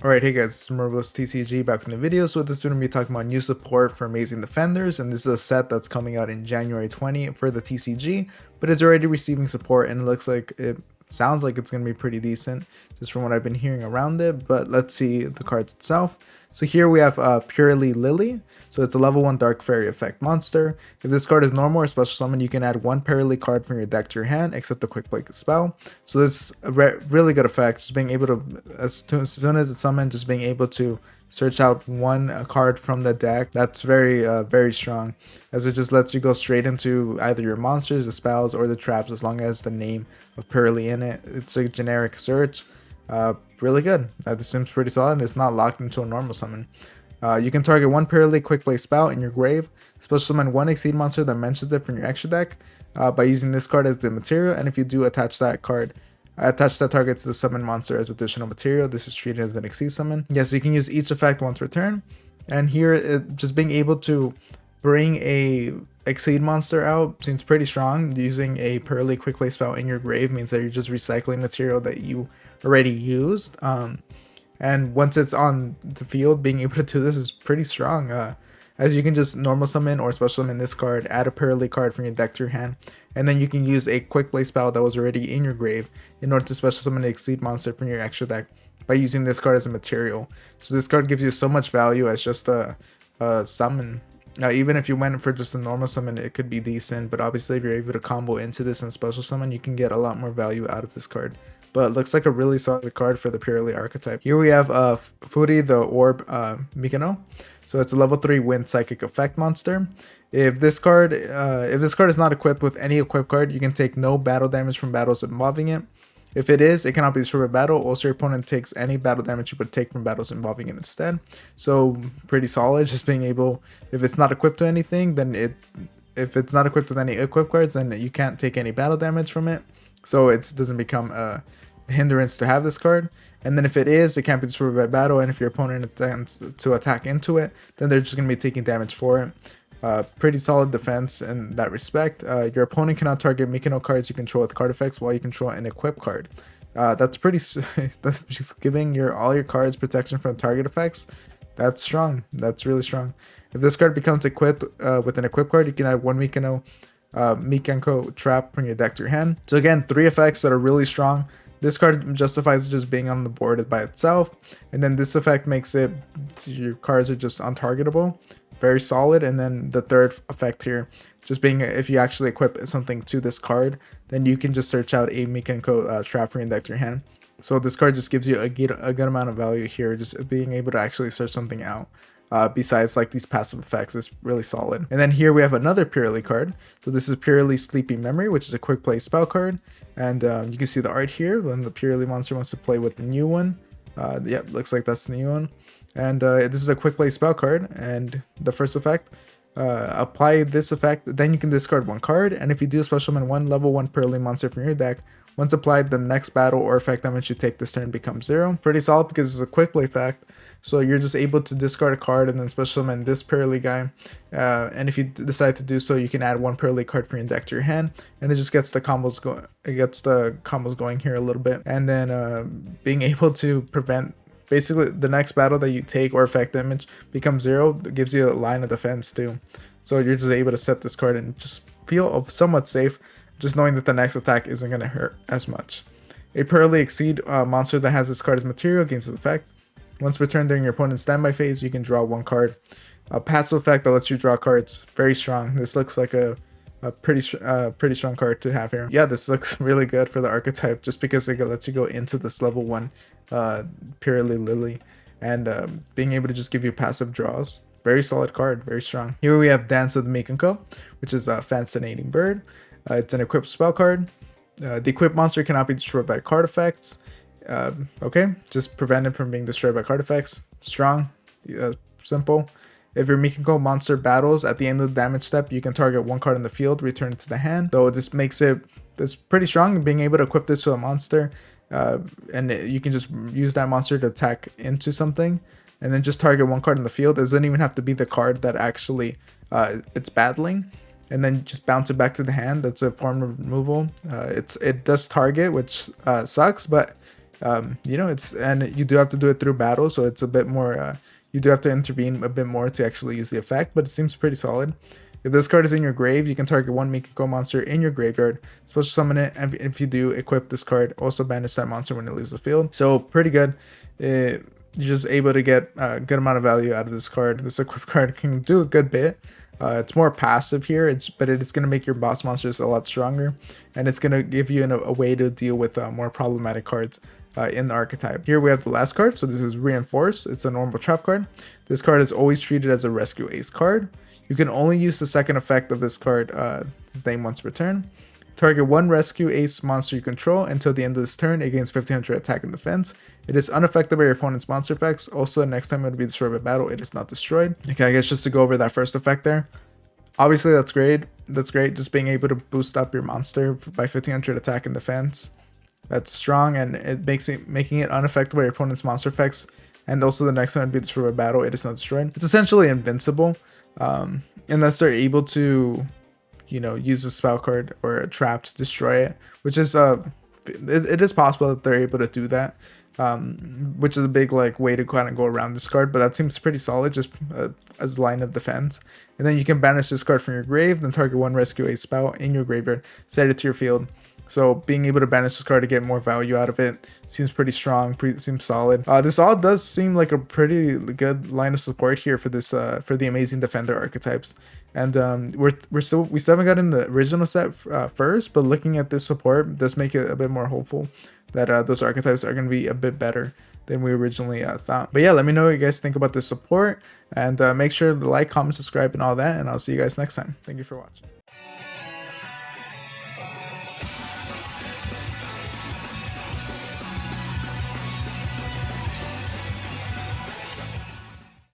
Alright, hey guys, it's Mervos TCG back from the video. So this video, we're going to be talking about new support for Amazing Defenders, and this is a set that's coming out in January 20 for the TCG, but it's already receiving support, and it looks like sounds like it's going to be pretty decent, just from what I've been hearing around it. But let's see the cards itself. So here we have Purely Lily. So it's a level 1 Dark Fairy effect monster. If this card is normal or special summon, you can add one Purrely card from your deck to your hand, except the Quick Play spell. So this is a really good effect, just being able to, as soon as it's summoned, just being able to search out one card from the deck. That's very strong, as it just lets you go straight into either your monsters, the spells, or the traps, as long as the name of Purrely in it. It's a generic search. Really good. This seems pretty solid, and it's not locked into a normal summon. You can target one Purrely Quick Play spell in your grave, special summon one Exceed monster that mentions it from your extra deck by using this card as the material, and if you do attach that card, attach that target to the summon monster as additional material. This is treated as an Exceed summon. Yeah, so you can use each effect once per turn, and here just being able to bring a Exceed monster out seems pretty strong. Using a Purrely Quick Play spell in your grave means that you're just recycling material that you already used. And once it's on the field, being able to do this is pretty strong, as you can just normal summon or special summon this card, add a Purrely card from your deck to your hand, and then you can use a Quick Play spell that was already in your grave in order to special summon an Exceed monster from your extra deck by using this card as a material. So this card gives you so much value as just a summon. Even if you went for just a normal summon, it could be decent, but obviously if you're able to combo into this and special summon, you can get a lot more value out of this card. But it looks like a really solid card for the purely archetype. Here we have Furi, the Orb Mikano. So it's a level 3 Wind Psychic Effect monster. If this card is not equipped with any equipped card, you can take no battle damage from battles involving it. If it is, it cannot be destroyed by battle. Also, your opponent takes any battle damage you would take from battles involving it instead. So pretty solid. Just being able, if it's not equipped to anything, then if it's not equipped with any equipped cards, then you can't take any battle damage from it. So it doesn't become a hindrance to have this card. And then if it is, it can't be destroyed by battle, and if your opponent attempts to attack into it, then they're just going to be taking damage for it. Pretty solid defense in that respect. Your opponent cannot target Mikano cards you control with card effects while you control an equipped card. That's pretty that's just giving all your cards protection from target effects. That's strong. That's really strong. If this card becomes equipped with an equipped card, you can add one Mikano mikanko trap from your deck to your hand. So again, 3 effects that are really strong. This card justifies just being on the board by itself, and then this effect makes it your cards are just untargetable. Very solid. And then the third effect here, just being if you actually equip something to this card, then you can just search out a mikanko trap from your deck to your hand. So this card just gives you a good amount of value here, just being able to actually search something out. Besides like these passive effects, is really solid. And then here we have another Purrely card. So this is Purrely Sleepy Memory, which is a quick play spell card. And you can see the art here when the Purrely monster wants to play with the new one. Yep, looks like that's the new one. And this is a quick play spell card. And the first effect, apply this effect, then you can discard one card. And if you do special summon one level 1 Purrely monster from your deck, once applied, the next battle or effect damage you take this turn becomes 0. Pretty solid because it's a quick play effect. So you're just able to discard a card and then special summon this Purrely guy. And if you decide to do so, you can add one Purrely card from your deck to your hand, and it just gets the combos going. It gets the combos going here a little bit, and then being able to prevent basically the next battle that you take or effect damage becomes 0. It gives you a line of defense too. So you're just able to set this card and just feel somewhat safe, just knowing that the next attack isn't going to hurt as much. A Purrely Exceed monster that has this card as material gains this effect. Once per turn during your opponent's standby phase, you can draw one card. A passive effect that lets you draw cards. Very strong. This looks like a pretty strong card to have here. Yeah, this looks really good for the archetype, just because it lets you go into this level 1 Purely Lily, and being able to just give you passive draws. Very solid card, very strong. Here we have Dance of the Mikanko, which is a fascinating bird. It's an equipped spell card. The equipped monster cannot be destroyed by card effects. Okay, just prevent it from being destroyed by card effects. Strong, simple. If your Mikanko monster battles at the end of the damage step, you can target one card in the field, return it to the hand. So this makes it's pretty strong, being able to equip this to a monster, and you can just use that monster to attack into something, and then just target one card in the field. It doesn't even have to be the card that actually it's battling, and then just bounce it back to the hand. That's a form of removal. It does target, which sucks, but You know, and you do have to do it through battle, so it's a bit more, you do have to intervene a bit more to actually use the effect, but it seems pretty solid. If this card is in your grave, you can target one mikanko monster in your graveyard, special summon it, and if you do, equip this card, also banish that monster when it leaves the field. So pretty good. You're just able to get a good amount of value out of this card. This equip card can do a good bit. It's more passive here, but it's going to make your boss monsters a lot stronger, and it's going to give you a way to deal with more problematic cards in the archetype. Here we have the last card, so this is Reinforce. It's a normal trap card. This card is always treated as a rescue ace card. You can only use the second effect of this card name once per turn. Target one rescue ace monster you control until the end of this turn. It gains 1500 attack and defense. It is unaffected by your opponent's monster effects. Also, the next time it will be destroyed by battle, it is not destroyed. Okay, I guess just to go over that first effect there. Obviously, that's great. That's great. Just being able to boost up your monster by 1500 attack and defense. That's strong, and it making it unaffected by your opponent's monster effects. And also, the next time it will be destroyed by battle, it is not destroyed. It's essentially invincible, unless they're able to, you know, use a spell card or a trap to destroy it, which is it is possible that they're able to do that, which is a big way to kind of go around this card, but that seems pretty solid just as a line of defense. And then you can banish this card from your grave, then target one rescue ace spell in your graveyard, set it to your field. So being able to banish this card to get more value out of it seems pretty strong, seems solid. This all does seem like a pretty good line of support here for this for the Amazing Defender archetypes. And we still haven't gotten the original set first, but looking at this support does make it a bit more hopeful that those archetypes are going to be a bit better than we originally thought. But yeah, let me know what you guys think about this support, and make sure to like, comment, subscribe, and all that, and I'll see you guys next time. Thank you for watching.